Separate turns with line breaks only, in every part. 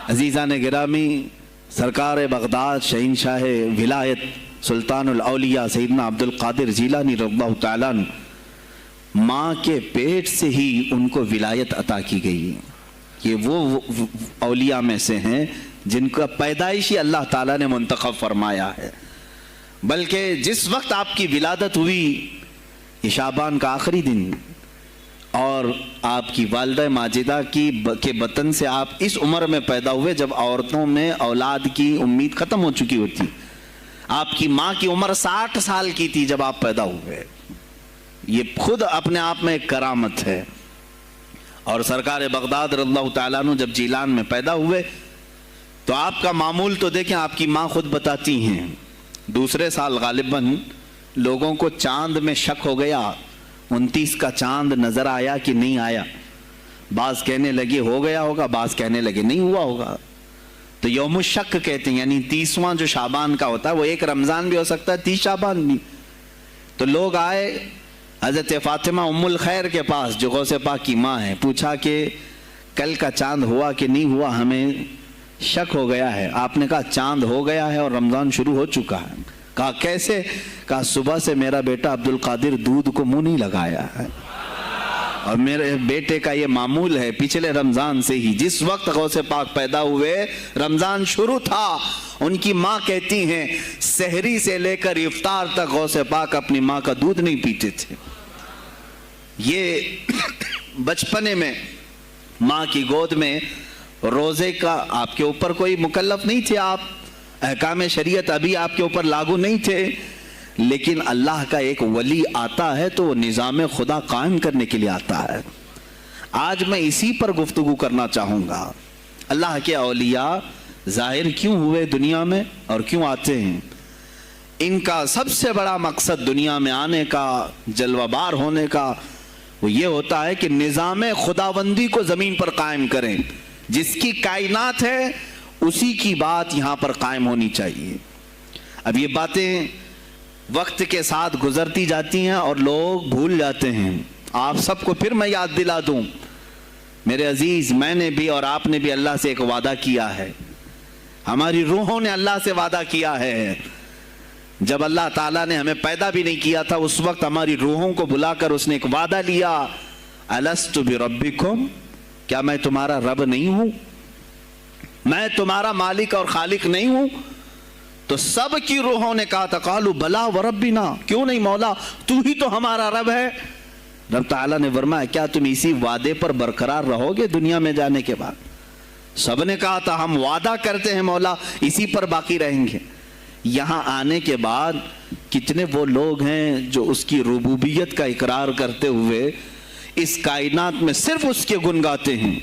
अजीज़ान गिरामी, सरकार बगदाद शहंशाह विलायत सुल्तानुल औलिया सैयदना अब्दुल कादिर जीलानी रज़ियल्लाहु ताला अन्हु माँ के पेट से ही उनको विलायत अता की गई। ये वो औलिया में से हैं जिनका पैदाइशी अल्लाह ताला ने मुंतखब फरमाया है। बल्कि जिस वक्त आपकी विलादत हुई, ये शाबान का आखिरी दिन, और आपकी वालिदा माजिदा के बतन से आप इस उम्र में पैदा हुए जब औरतों में औलाद की उम्मीद ख़त्म हो चुकी होती। आपकी माँ की उम्र 60 साल की थी जब आप पैदा हुए। ये खुद अपने आप में एक करामत है। और सरकार बगदाद रज़ियल्लाहु ताला अन्हु जब जीलान में पैदा हुए तो आपका मामूल तो देखें, आपकी माँ खुद बताती हैं, दूसरे साल गालिबन लोगों को चांद में शक हो गया, 29 का चांद नजर आया कि नहीं आया। बाज कहने लगे हो गया होगा, बाज कहने लगे नहीं हुआ होगा। तो यौम शक कहते हैं, यानी 30वां जो शाबान का होता है वो एक रमजान भी हो सकता है, 30 शाबान भी। तो लोग आए हजरत फातिमा उम्मुल खैर के पास जो गौसे पाक की माँ है, पूछा कि कल का चांद हुआ कि नहीं हुआ, हमें शक हो गया है। आपने कहा चांद हो गया है और रमजान शुरू हो चुका है। कहा कैसे? कहा सुबह से मेरा बेटा अब्दुल कादिर दूध को मुंह नहीं लगाया है, और मेरे बेटे का ये मामूल है पिछले रमजान से ही। जिस वक्त गौसे पाक पैदा हुए रमजान शुरू था। उनकी माँ कहती हैं सहरी से लेकर इफ्तार तक गौसे पाक अपनी माँ का दूध नहीं पीते थे। ये बचपने में माँ की गोद में रोजे का आपके ऊपर कोई मुकल्लफ नहीं थे, आप अहकाम शरीयत अभी आपके ऊपर लागू नहीं थे, लेकिन अल्लाह का एक वली आता है तो वो निज़ाम खुदा कायम करने के लिए आता है। आज मैं इसी पर गुफ्तगू करना चाहूँगा। अल्लाह के औलिया ज़ाहिर क्यों हुए दुनिया में और क्यों आते हैं? इनका सबसे बड़ा मकसद दुनिया में आने का, जलवाबार होने का, वो ये होता है कि निज़ाम खुदाबंदी को ज़मीन पर कायम करें। जिसकी कायनात है उसी की बात यहाँ पर कायम होनी चाहिए। अब ये बातें वक्त के साथ गुजरती जाती हैं और लोग भूल जाते हैं। आप सबको फिर मैं याद दिला दूं, मेरे अजीज, मैंने भी और आपने भी अल्लाह से एक वादा किया है। हमारी रूहों ने अल्लाह से वादा किया है। जब अल्लाह ताला ने हमें पैदा भी नहीं किया था उस वक्त हमारी रूहों को बुलाकर उसने एक वादा लिया, अलस्तु बिरब्बिकुम, क्या मैं तुम्हारा रब नहीं हूं? मैं तुम्हारा मालिक और खालिक नहीं हूं? तो सब की रूहों ने कहा था कालू बला व रब्बिना, क्यों नहीं मौला, तू ही तो हमारा रब है। रब ताला ने फरमाया क्या तुम इसी वादे पर बरकरार रहोगे दुनिया में जाने के बाद? सब ने कहा था हम वादा करते हैं मौला, इसी पर बाकी रहेंगे। यहां आने के बाद कितने वो लोग हैं जो उसकी रुबूबियत का इकरार करते हुए इस कायनात में सिर्फ उसके गुन गाते हैं।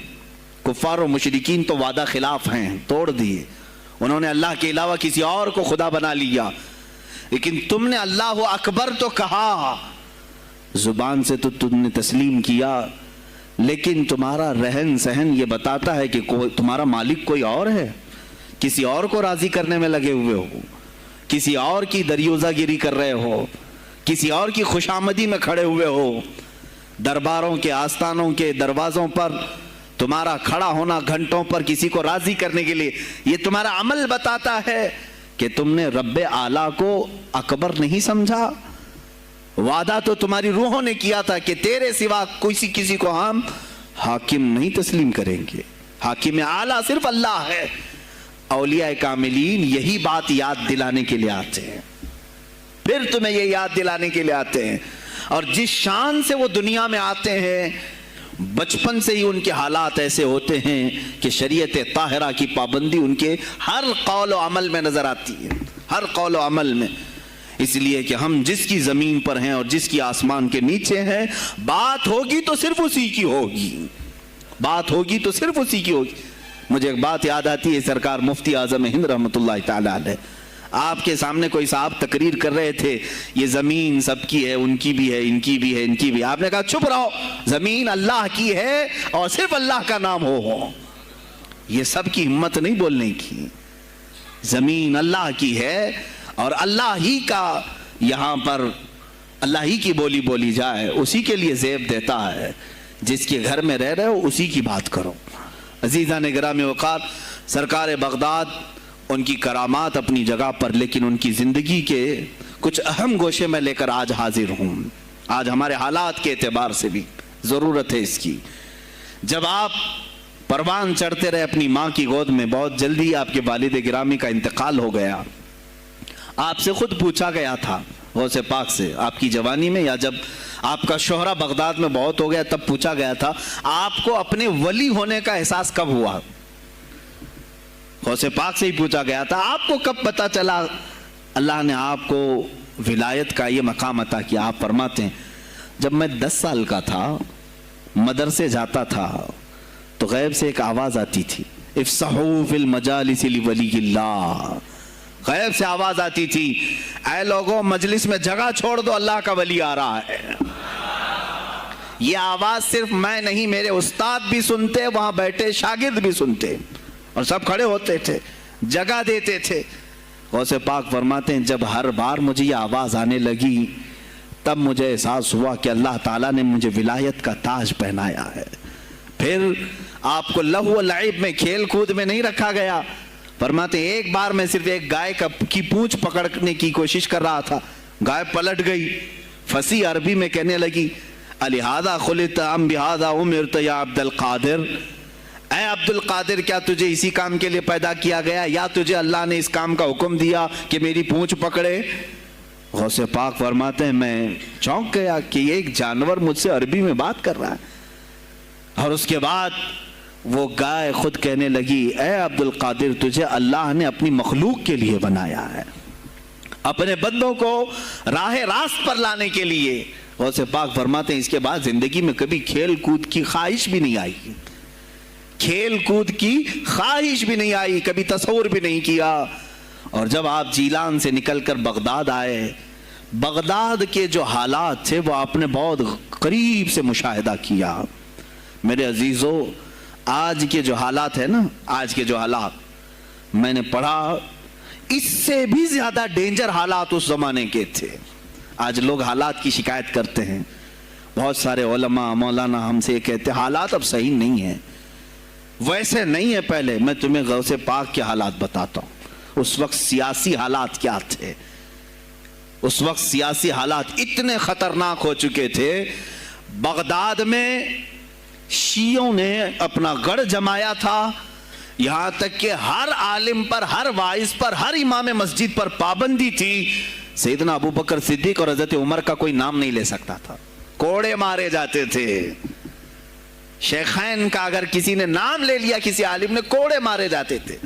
कुफ्फार और मुशरिकीन तो वादा खिलाफ हैं, तोड़ दिए, उन्होंने अल्लाह के अलावा किसी और को खुदा बना लिया। लेकिन तुमने अल्लाह अकबर तो कहा, जुबान से तो तुमने तस्लीम किया, लेकिन तुम्हारा रहन सहन ये बताता है कि तुम्हारा मालिक कोई और है। किसी और को राजी करने में लगे हुए हो, किसी और की दरियोजागिरी कर रहे हो, किसी और की खुशामदी में खड़े हुए हो। दरबारों के आस्थानों के दरवाजों पर तुम्हारा खड़ा होना घंटों पर किसी को राजी करने के लिए, ये तुम्हारा अमल बताता है कि तुमने रब्बे आला को अकबर नहीं समझा। वादा तो तुम्हारी रूहों ने किया था कि तेरे सिवा किसी को हम हाकिम नहीं तस्लीम करेंगे। हाकिम आला सिर्फ अल्लाह है। औलिया कामिलीन यही बात याद दिलाने के लिए आते हैं, फिर तुम्हें ये याद दिलाने के लिए आते हैं। और जिस शान से वो दुनिया में आते हैं, बचपन से ही उनके हालात ऐसे होते हैं कि शरीयत ताहिरा की पाबंदी उनके हर कौल व अमल में नजर आती है, हर कौल व अमल में। इसलिए कि हम जिसकी जमीन पर हैं और जिसकी आसमान के नीचे हैं, बात होगी तो सिर्फ उसी की होगी, बात होगी तो सिर्फ उसी की होगी। मुझे एक बात याद आती है, सरकार मुफ्ती आजम हिंद रहमतुल्लाह ताला अलैह आपके सामने कोई साहब तकरीर कर रहे थे, ये जमीन सबकी है, उनकी भी है, इनकी भी है, इनकी भी। आपने कहा चुप रहो, जमीन अल्लाह की है और सिर्फ अल्लाह का नाम हो। ये सबकी हिम्मत नहीं बोलने की। जमीन अल्लाह की है और अल्लाह ही का, यहां पर अल्लाह ही की बोली बोली जाए, उसी के लिए ज़ेब देता है। जिसके घर में रह रहे हो उसी की बात करो। अजीज़ान गिरामी वक़ार, सरकार बगदाद उनकी करामात अपनी जगह पर, लेकिन उनकी ज़िंदगी के कुछ अहम गोशे में लेकर आज हाजिर हूँ। आज हमारे हालात के एतबार से भी ज़रूरत है इसकी। जब आप परवान चढ़ते रहे अपनी माँ की गोद में, बहुत जल्दी आपके वालिद गिरामी का इंतकाल हो गया। आपसे खुद पूछा गया था गौसे पाक से, आपकी जवानी में या जब आपका शोहरा बगदाद में बहुत हो गया तब पूछा गया था, आपको अपने वली होने का एहसास कब हुआ? गौसे पाक से ही पूछा गया था, आपको कब पता चला अल्लाह ने आपको विलायत का ये मकाम अता किया? आप फरमाते हैं, जब मैं 10 साल का था, मदरसे जाता था, तो गैब से एक आवाज़ आती थी, इफ्सहू फिल मजालिस लिवलियिल्लाह। गैब से आवाज़ आती थी, ऐ लोगों मजलिस में जगह छोड़ दो, अल्लाह का वली आ रहा है। ये आवाज़ सिर्फ मैं नहीं, मेरे उस्ताद भी सुनते, वहाँ बैठे शागिर्द भी सुनते, और सब खड़े होते थे, जगह देते थे। गौसे पाक फरमाते हैं, जब हर बार मुझे ये आवाज़ आने लगी, तब मुझे एहसास हुआ कि अल्लाह ताला ने मुझे विलायत का ताज पहनाया है। फिर आपको लहू व लाइब में, खेल कूद में नहीं रखा गया। फरमाते एक बार मैं सिर्फ एक गाय की पूंछ पकड़ने की कोशिश कर रहा था, गाय पलट गई, फसी अरबी में कहने लगी, अलिहादा खुलित अम बिहादा उमिरत या अब्दुल कादिर, ऐ अब्दुल कादिर क्या तुझे इसी काम के लिए पैदा किया गया, या तुझे अल्लाह ने इस काम का हुक्म दिया कि मेरी पूंछ पकड़े? गौसे पाक फरमाते हैं, मैं चौंक गया कि एक जानवर मुझसे अरबी में बात कर रहा है। और उसके बाद वो गाय खुद कहने लगी, ऐ अब्दुल कादिर तुझे अल्लाह ने अपनी मखलूक के लिए बनाया है, अपने बंदों को राह रास्त पर लाने के लिए। गौसे पाक फरमाते हैं, इसके बाद जिंदगी में कभी खेल कूद की ख्वाहिश भी नहीं आई, खेल कूद की ख्वाहिश भी नहीं आई, कभी तस्वुर भी नहीं किया। और जब आप जीलान से निकलकर बगदाद आए, बगदाद के जो हालात थे वो आपने बहुत करीब से मुशाहिदा किया। मेरे अजीजों, आज के जो हालात है ना, आज के जो हालात मैंने पढ़ा, इससे भी ज्यादा डेंजर हालात उस जमाने के थे। आज लोग हालात की शिकायत करते हैं, बहुत सारे उलमा मौलाना हमसे कहते हैं हालात अब सही नहीं है, वैसे नहीं है पहले। मैं तुम्हें गौसे पाक के हालात बताता हूँ, उस वक्त सियासी हालात क्या थे। उस वक्त सियासी हालात इतने खतरनाक हो चुके थे, बगदाद में शियों ने अपना गढ़ जमाया था, यहां तक कि हर आलिम पर, हर वाइज पर, हर इमाम मस्जिद पर पाबंदी थी। सैयदना अबू बकर सिद्दीक और हजरत उमर का कोई नाम नहीं ले सकता था, कोड़े मारे जाते थे। शेखैन का अगर किसी ने नाम ले लिया, किसी आलिम ने, कोड़े मारे जाते थे।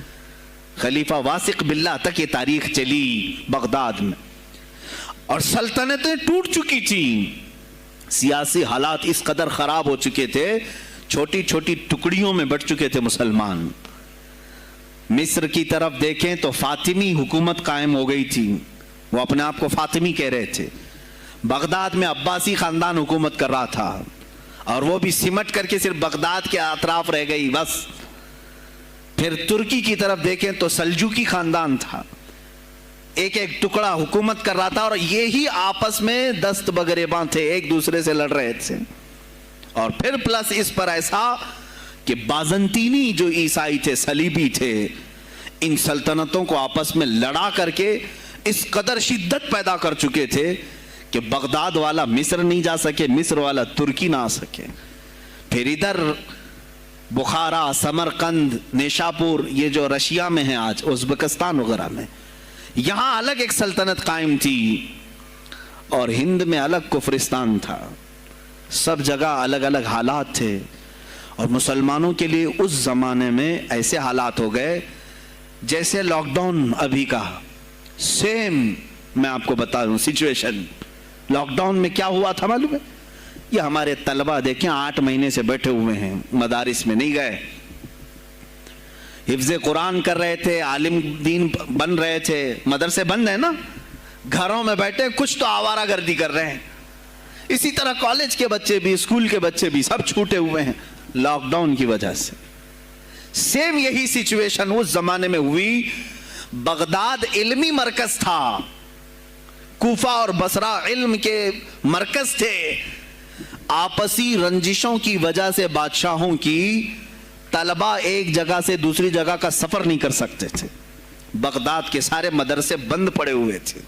खलीफा वासिक बिल्लाह तक ये तारीख चली बगदाद में, और सल्तनतें टूट चुकी थी। सियासी हालात इस कदर खराब हो चुके थे, छोटी छोटी टुकड़ियों में बट चुके थे मुसलमान। मिस्र की तरफ देखें तो फातिमी हुकूमत कायम हो गई थी, वो अपने आप को फातिमी कह रहे थे। बगदाद में अब्बासी खानदान हुकूमत कर रहा था, और वो भी सिमट करके सिर्फ बगदाद के अतराफ रह गई बस। फिर तुर्की की तरफ देखें तो सल्जूकी खानदान था, एक एक टुकड़ा हुकूमत कर रहा था, और ये ही आपस में दस्त बगरेबां थे, एक दूसरे से लड़ रहे थे। और फिर प्लस इस पर ऐसा कि बाजंतीनी जो ईसाई थे, सलीबी थे, इन सल्तनतों को आपस में लड़ा करके इस कदर शिद्दत पैदा कर चुके थे कि बगदाद वाला मिस्र नहीं जा सके, मिस्र वाला तुर्की ना आ सके। फिर इधर बुखारा, समरकंद, नेशापुर, ये जो रशिया में है आज, उज़्बेकिस्तान वगैरह में, यहां अलग एक सल्तनत कायम थी, और हिंद में अलग कुफरिस्तान था। सब जगह अलग अलग हालात थे, और मुसलमानों के लिए उस जमाने में ऐसे हालात हो गए जैसे लॉकडाउन अभी का सेम। मैं आपको बता दूं सिचुएशन, लॉकडाउन में क्या हुआ था मालूम है? ये हमारे तलबा देखें 8 महीने से बैठे हुए हैं, मदारिस में नहीं गए, हिफ्ज़े कुरान कर रहे थे, आलिम दीन बन रहे थे, मदरसे बंद है ना, घरों में बैठे कुछ तो आवारा गर्दी कर रहे हैं। इसी तरह कॉलेज के बच्चे भी, स्कूल के बच्चे भी, सब छूटे हुए हैं लॉकडाउन की वजह से। सेम यही सिचुएशन उस जमाने में हुई। बगदाद इल्मी मरकज था, कूफा और बसरा इल्म के मरकज थे। आपसी रंजिशों की वजह से बादशाहों की طلبہ ایک جگہ سے دوسری جگہ کا سفر نہیں کر سکتے تھے. بغداد کے سارے مدرسے بند پڑے ہوئے تھے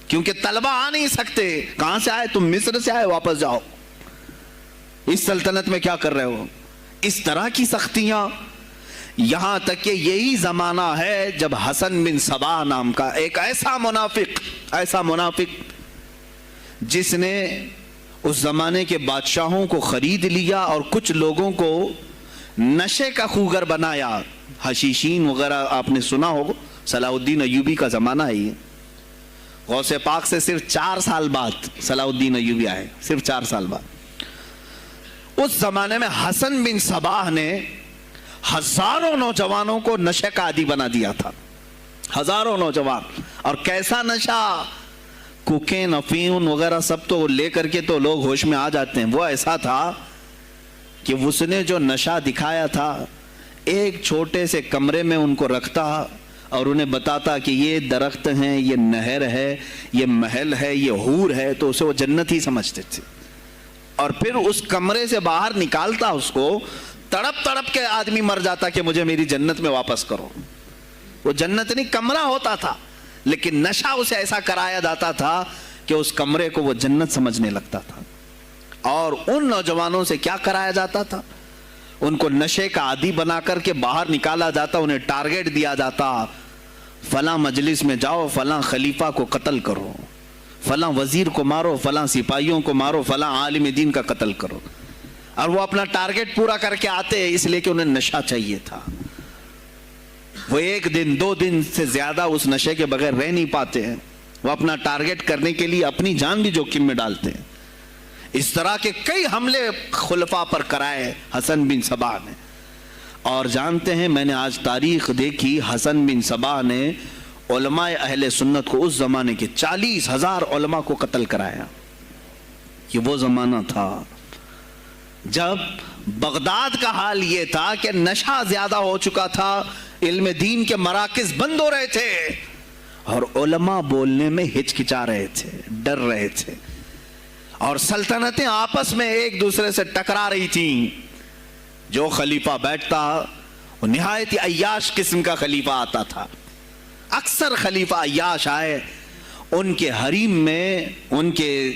کیونکہ طلبہ آ نہیں سکتے. کہاں سے آئے تم؟ مصر سے آئے, واپس جاؤ. اس سلطنت میں کیا کر رہے ہو؟ اس طرح کی سختیاں. یہاں تک کہ یہی زمانہ ہے جب حسن بن صباح نام کا ایک ایسا منافق جس نے اس زمانے کے بادشاہوں کو خرید لیا اور کچھ لوگوں کو نشے کا خوگر بنایا. حشیشین وغیرہ آپ نے سنا ہو, صلاح الدین ایوبی کا زمانہ ہے یہ. غوث پاک سے صرف 4 سال بعد صلاح الدین ایوبی آئے, صرف 4 سال بعد. اس زمانے میں حسن بن صباح نے ہزاروں نوجوانوں کو نشے کا عادی بنا دیا تھا. ہزاروں نوجوان. اور کیسا نشہ, کوکین, افیون وغیرہ سب تو لے کر کے تو لوگ ہوش میں آ جاتے ہیں. وہ ایسا تھا کہ اس نے جو نشہ دکھایا تھا, ایک چھوٹے سے کمرے میں ان کو رکھتا اور انہیں بتاتا کہ یہ درخت ہیں, یہ نہر ہے, یہ محل ہے, یہ حور ہے, تو اسے وہ جنت ہی سمجھتے تھے. اور پھر اس کمرے سے باہر نکالتا اس کو, تڑپ تڑپ کے آدمی مر جاتا کہ مجھے میری جنت میں واپس کرو. وہ جنت نہیں, کمرہ ہوتا تھا, لیکن نشہ اسے ایسا کرایا جاتا تھا کہ اس کمرے کو وہ جنت سمجھنے لگتا تھا. اور ان نوجوانوں سے کیا کرایا جاتا تھا؟ ان کو نشے کا عادی بنا کر کے باہر نکالا جاتا, انہیں ٹارگٹ دیا جاتا, فلاں مجلس میں جاؤ, فلاں خلیفہ کو قتل کرو, فلاں وزیر کو مارو, فلاں سپاہیوں کو مارو, فلاں عالم دین کا قتل کرو. اور وہ اپنا ٹارگٹ پورا کر کے آتے اس لیے کہ انہیں نشہ چاہیے تھا. وہ 1 دن 2 دن سے زیادہ اس نشے کے بغیر رہ نہیں پاتے ہیں. وہ اپنا ٹارگٹ کرنے کے لیے اپنی جان بھی جوخم میں ڈالتے ہیں. اس طرح کے کئی حملے خلفاء پر کرائے حسن بن صباح نے. اور جانتے ہیں, میں نے آج تاریخ دیکھی, حسن بن صباح نے علماء اہل سنت کو اس زمانے کے 40,000 علماء کو قتل کرایا. یہ وہ زمانہ تھا جب بغداد کا حال یہ تھا کہ نشہ زیادہ ہو چکا تھا, علم دین کے مراکز بند ہو رہے تھے, اور علماء بولنے میں ہچکچا رہے تھے, ڈر رہے تھے, اور سلطنتیں آپس میں ایک دوسرے سے ٹکرا رہی تھیں. جو خلیفہ بیٹھتا وہ نہایت عیاش قسم کا خلیفہ آتا تھا. اکثر خلیفہ عیاش آئے, ان کے حریم میں, ان کے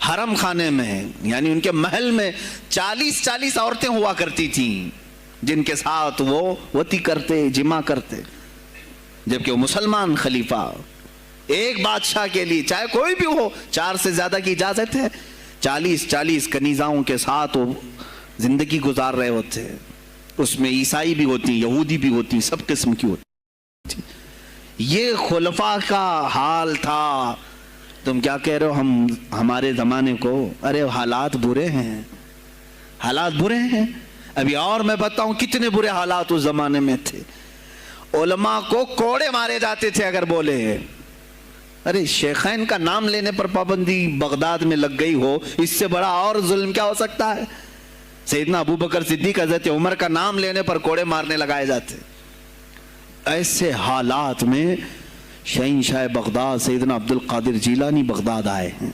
حرم خانے میں, یعنی ان کے محل میں 40 عورتیں ہوا کرتی تھیں جن کے ساتھ وہ وطی کرتے, جمع کرتے. جبکہ وہ مسلمان خلیفہ, ایک بادشاہ کے لیے چاہے کوئی بھی ہو 4 سے زیادہ کی اجازت ہے. 40 کنیزاؤں کے ساتھ وہ زندگی گزار رہے ہوتے. اس میں عیسائی بھی ہوتی, یہودی بھی ہوتی, سب قسم کی ہوتی. یہ خلفاء کا حال تھا. تم کیا کہہ رہے ہو ہمارے زمانے کو؟ ارے حالات برے ہیں, حالات برے ہیں. ابھی اور میں بتاؤں کتنے برے حالات اس زمانے میں تھے. علماء کو کوڑے مارے جاتے تھے اگر بولے. ارے شیخین کا نام لینے پر پابندی بغداد میں لگ گئی ہو, اس سے بڑا اور ظلم کیا ہو سکتا ہے؟ سیدنا ابو بکر صدیق, حضرت عمر کا نام لینے پر کوڑے مارنے لگائے جاتے. ایسے حالات میں شہنشاہ بغداد سیدنا عبد القادر جیلانی بغداد آئے ہیں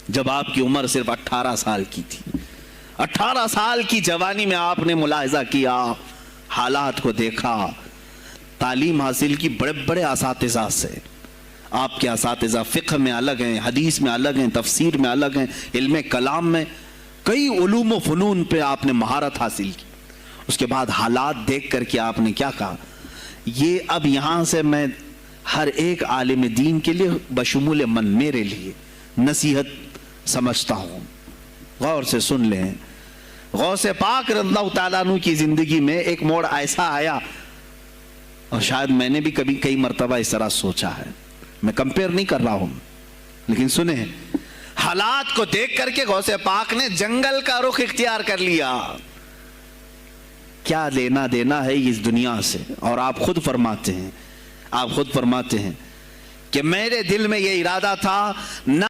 جب آپ کی عمر صرف 18 سال کی تھی. 18 سال کی جوانی میں آپ نے ملاحظہ کیا, حالات کو دیکھا, تعلیم حاصل کی بڑے بڑے اساتذہ سے. آپ کے اساتذہ فقہ میں الگ ہیں, حدیث میں الگ ہیں, تفسیر میں الگ ہیں, علم کلام میں, کئی علوم و فنون پہ آپ نے مہارت حاصل کی. اس کے بعد حالات دیکھ کر کے آپ نے کیا کہا, یہ اب یہاں سے میں ہر ایک عالم دین کے لیے بشمول من میرے لیے نصیحت سمجھتا ہوں. غور سے سن لیں. غوث پاک رضی اللہ تعالیٰ عنہ کی زندگی میں ایک موڑ ایسا آیا, اور شاید میں نے بھی کبھی کئی مرتبہ اس طرح سوچا ہے, میں کمپیئر نہیں کر رہا ہوں, لیکن سنیں, حالات کو دیکھ کر کے غوث پاک نے جنگل کا رخ اختیار کر لیا. کیا لینا دینا ہے اس دنیا سے؟ اور آپ خود فرماتے ہیں کہ میرے دل میں یہ ارادہ تھا, نہ